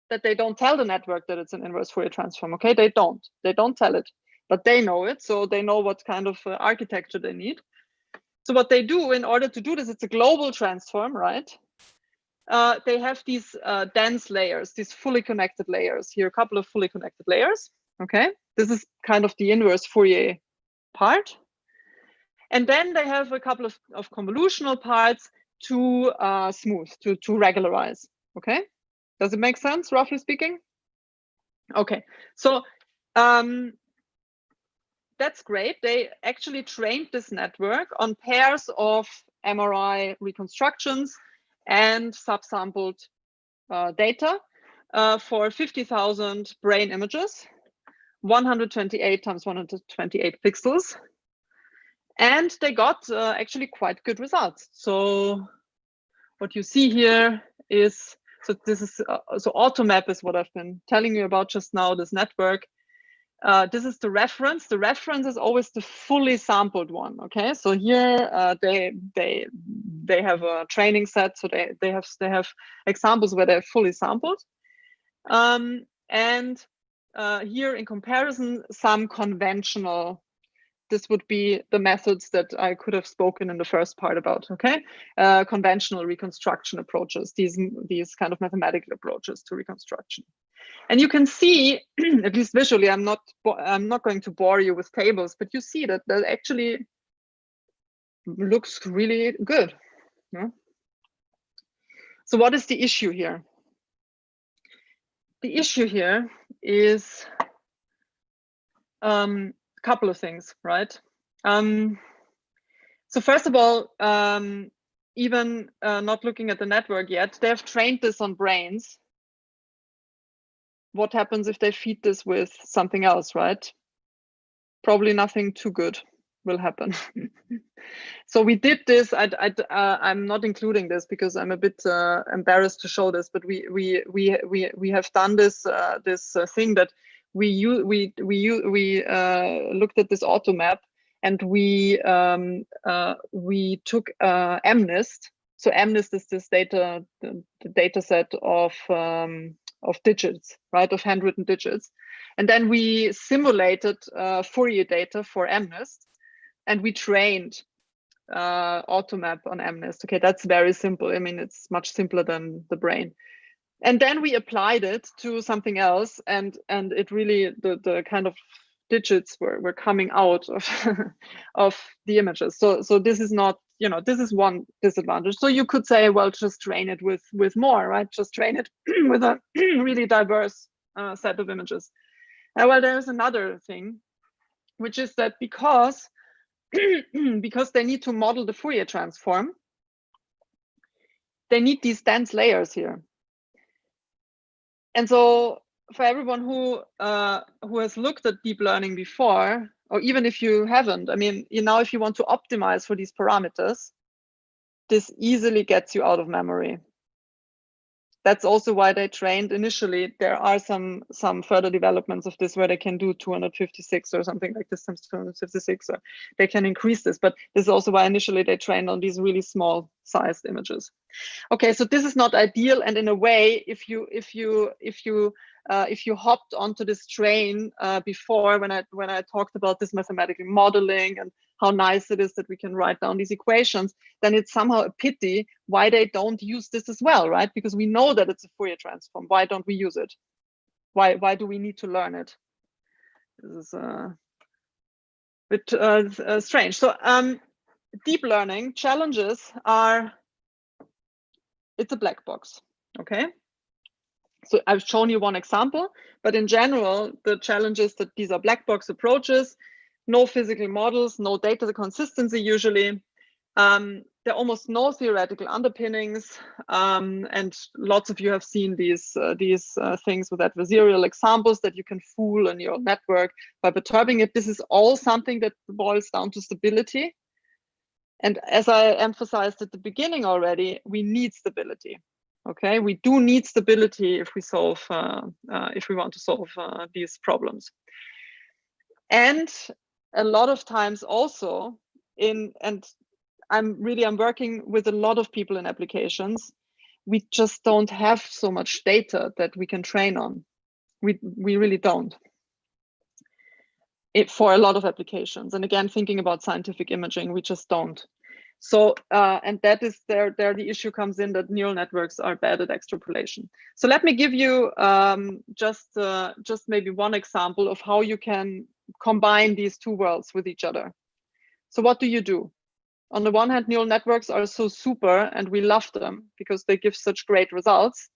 that they don't tell the network that it's an inverse Fourier transform. Okay, they don't tell it, but they know it, so they know what kind of architecture they need. So what they do in order to do this, it's a global transform, right? They have these dense layers, these fully connected layers. Here, a couple of fully connected layers. Okay, this is kind of the inverse Fourier part. And then they have a couple of convolutional parts to smooth, to regularize. Okay, does it make sense, roughly speaking? Okay, so that's great. They actually trained this network on pairs of MRI reconstructions and subsampled data for 50,000 brain images, 128 times 128 pixels. And they got actually quite good results. So what you see here is, so this is, so AutoMap is what I've been telling you about just now, this network. This is the reference. The reference is always the fully sampled one. Okay, so here they have a training set, so they have examples where they're fully sampled, and here in comparison, some conventional. This would be the methods that I could have spoken in the first part about. Okay, conventional reconstruction approaches. These kind of mathematical approaches to reconstruction. And you can see, at least visually, I'm not going to bore you with tables, but you see that actually looks really good. Yeah? So what is the issue here? The issue here is a couple of things, right? So first of all, even not looking at the network yet, they have trained this on brains. What happens if they feed this with something else, right? Probably nothing too good will happen. So we did this. I'm not including this because I'm a bit embarrassed to show this, but we have done this thing that we looked at this AutoMap, and we took MNIST. So MNIST is this the data set of digits, right, of handwritten digits. And then we simulated Fourier data for MNIST, and we trained AutoMap on MNIST. Okay, that's very simple. I mean, it's much simpler than the brain. And then we applied it to something else, and it really, the kind of digits were coming out of of the images. So this is not, this is one disadvantage. So you could say, well, just train it with more, right? Just train it with a really diverse set of images. Well, there's another thing, which is that because they need to model the Fourier transform, they need these dense layers here. And so for everyone who has looked at deep learning before, or even if you haven't, I mean, now if you want to optimize for these parameters, this easily gets you out of memory. That's also why they trained initially. There are some further developments of this where they can do 256 or something like this times 256, or they can increase this. But this is also why initially they trained on these really small sized images. Okay, so this is not ideal, and in a way, if you hopped onto this train before, when I talked about this mathematical modeling and how nice it is that we can write down these equations, then it's somehow a pity why they don't use this as well, right? Because we know that it's a Fourier transform. Why don't we use it? Why do we need to learn it? This is a bit strange. So deep learning challenges are, it's a black box, okay? So I've shown you one example, but in general, the challenge is that these are black box approaches, no physical models, no data consistency usually. There are almost no theoretical underpinnings, and lots of you have seen these things with adversarial examples that you can fool a neural network by perturbing it. This is all something that boils down to stability. And as I emphasized at the beginning already, we need stability. Okay, we do need stability if we solve, if we want to solve these problems. And a lot of times also I'm working with a lot of people in applications. We just don't have so much data that we can train on. We really don't. For a lot of applications. And again, thinking about scientific imaging, we just don't. So, and that is there the issue comes in that neural networks are bad at extrapolation. So let me give you just maybe one example of how you can combine these two worlds with each other. So what do you do? On the one hand, neural networks are so super and we love them because they give such great results.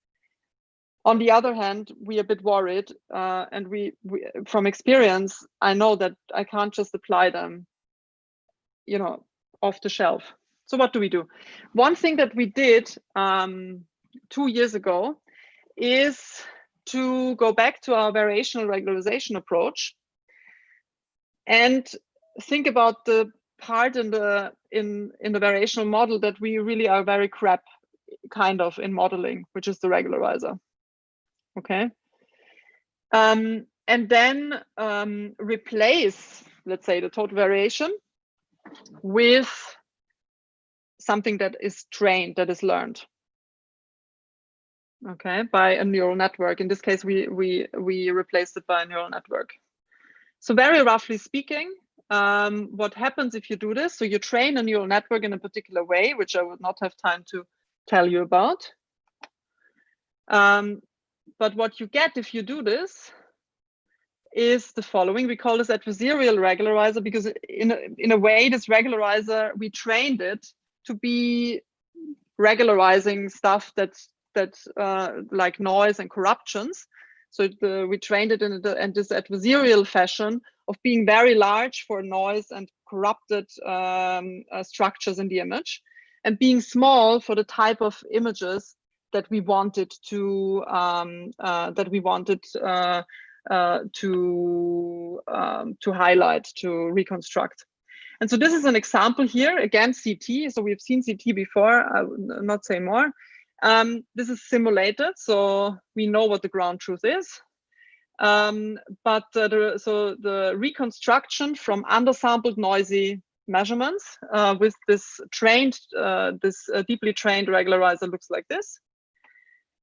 On the other hand, we're a bit worried, and we from experience, I know that I can't just apply them, you know, off the shelf. So what do we do? One thing that we did 2 years ago is to go back to our variational regularization approach and think about the part in the variational model that we really are very crap kind of in modeling, which is the regularizer. Okay. And then replace, let's say, the total variation with something that is trained, that is learned, okay, by a neural network. In this case, we replaced it by a neural network. So very roughly speaking, what happens if you do this? So you train a neural network in a particular way, which I would not have time to tell you about. But what you get if you do this is the following. We call this adversarial regularizer because in a way, this regularizer, we trained it to be regularizing stuff that's like noise and corruptions. So we trained it in this adversarial fashion of being very large for noise and corrupted structures in the image, and being small for the type of images that we wanted to highlight, to reconstruct. And so this is an example here, again, CT. So we've seen CT before, I would not say more. This is simulated, so we know what the ground truth is. But the reconstruction from undersampled noisy measurements with this deeply trained regularizer looks like this.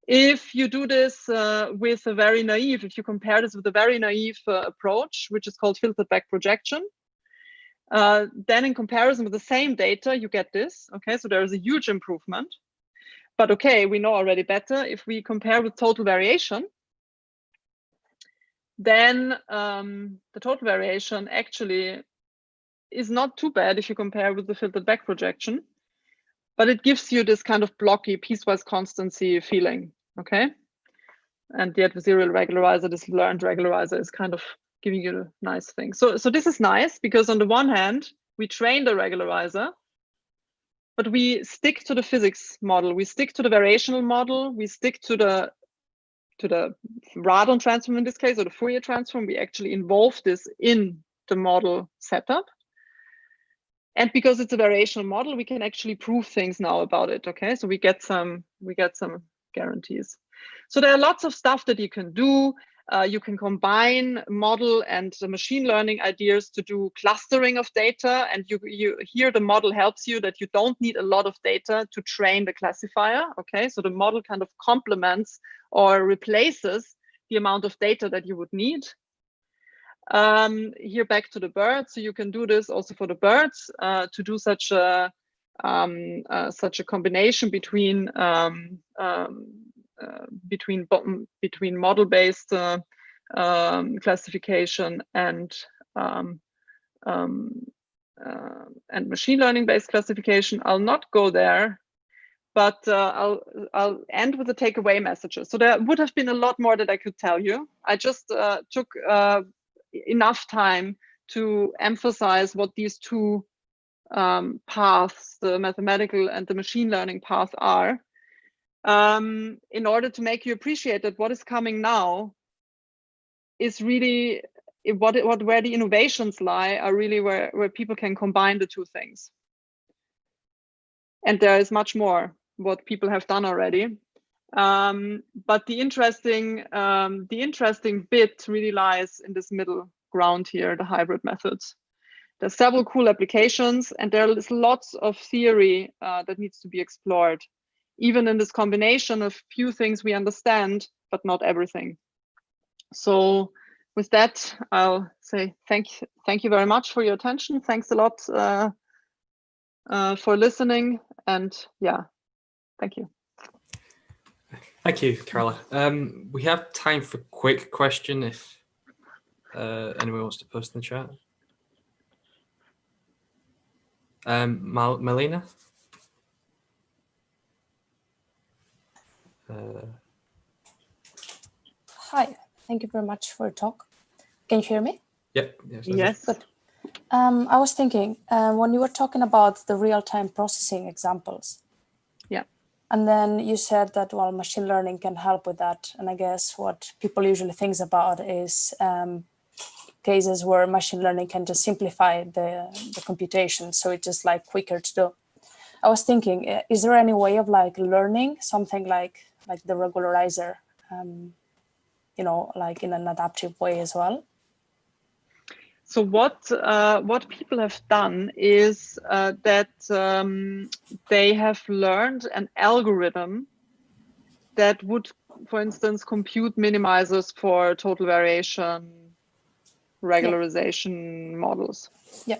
If you do this with a very naive, if you compare this with a very naive approach, which is called filtered back projection, then in comparison with the same data, you get this. Okay, so there is a huge improvement. But okay, we know already better. If we compare with total variation, then the total variation actually is not too bad if you compare with the filtered back projection, but it gives you this kind of blocky piecewise constancy feeling, okay? And the adversarial regularizer, this learned regularizer, is kind of giving you a nice thing. So this is nice because on the one hand, we train the regularizer, but we stick to the physics model. We stick to the variational model. We stick to the Radon transform in this case, or the Fourier transform. We actually involve this in the model setup. And because it's a variational model, we can actually prove things now about it. Okay, so we get some guarantees. So there are lots of stuff that you can do. You can combine model and the machine learning ideas to do clustering of data. And here the model helps you that you don't need a lot of data to train the classifier. Okay, so the model kind of complements or replaces the amount of data that you would need. Here back to the birds, so you can do this also for the birds to do such a combination between model-based classification and machine learning-based classification. I'll not go there, but I'll end with the takeaway messages. So there would have been a lot more that I could tell you. I just took enough time to emphasize what these two paths, the mathematical and the machine learning path, are, in order to make you appreciate that what is coming now is really where the innovations lie, are really where people can combine the two things. And there is much more what people have done already. But the interesting bit really lies in this middle ground here, the hybrid methods. There's several cool applications, and there is lots of theory that needs to be explored, even in this combination of few things we understand, but not everything. So with that, I'll say thank you very much for your attention. Thanks a lot for listening, and yeah, thank you. Thank you, Carola. We have time for a quick question if anyone wants to post in the chat. Melina? Hi, thank you very much for your talk. Can you hear me? Yep. Yes. Good. I was thinking, when you were talking about the real-time processing examples, yeah, and then you said that, well, machine learning can help with that. And I guess what people usually think about is cases where machine learning can just simplify the computation, so it's just like quicker to do. I was thinking, is there any way of like learning something like the regularizer, you know, like in an adaptive way as well? So what people have done is that they have learned an algorithm that would, for instance, compute minimizers for total variation regularization models. Yeah.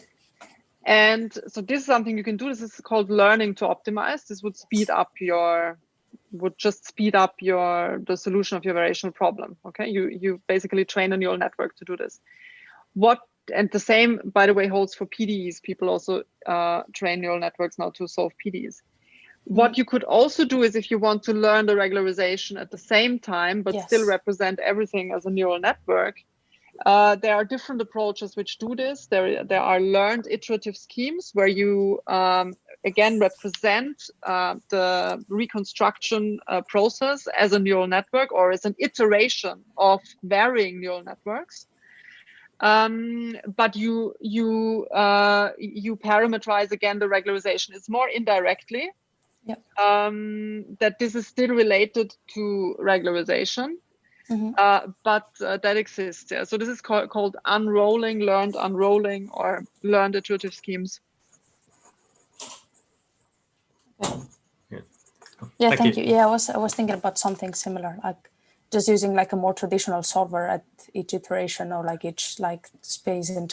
And so this is something you can do. This is called learning to optimize. This would just speed up the solution of your variational problem. Okay, you basically train a neural network to do this. And the same, by the way, holds for PDEs. People also train neural networks now to solve PDEs. What you could also do is, if you want to learn the regularization at the same time, but still represent everything as a neural network, there are different approaches which do this. There are learned iterative schemes where you, again, represent the reconstruction process as a neural network or as an iteration of varying neural networks. But you parameterize again the regularization. It's more indirectly. Yep. That this is still related to regularization, but that exists. Yeah. So this is called learned unrolling, or learned iterative schemes. Okay. Yeah, thank you. Yeah, I was thinking about something similar, like just using like a more traditional solver at each iteration, or like each like space in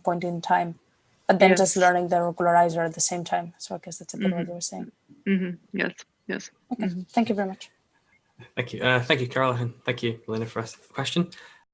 point in time, but then just learning the regularizer at the same time. So I guess that's a bit what you were saying. Yes. Okay. Thank you very much. Thank you. Thank you, Carola, and thank you, Melina, for asking the question.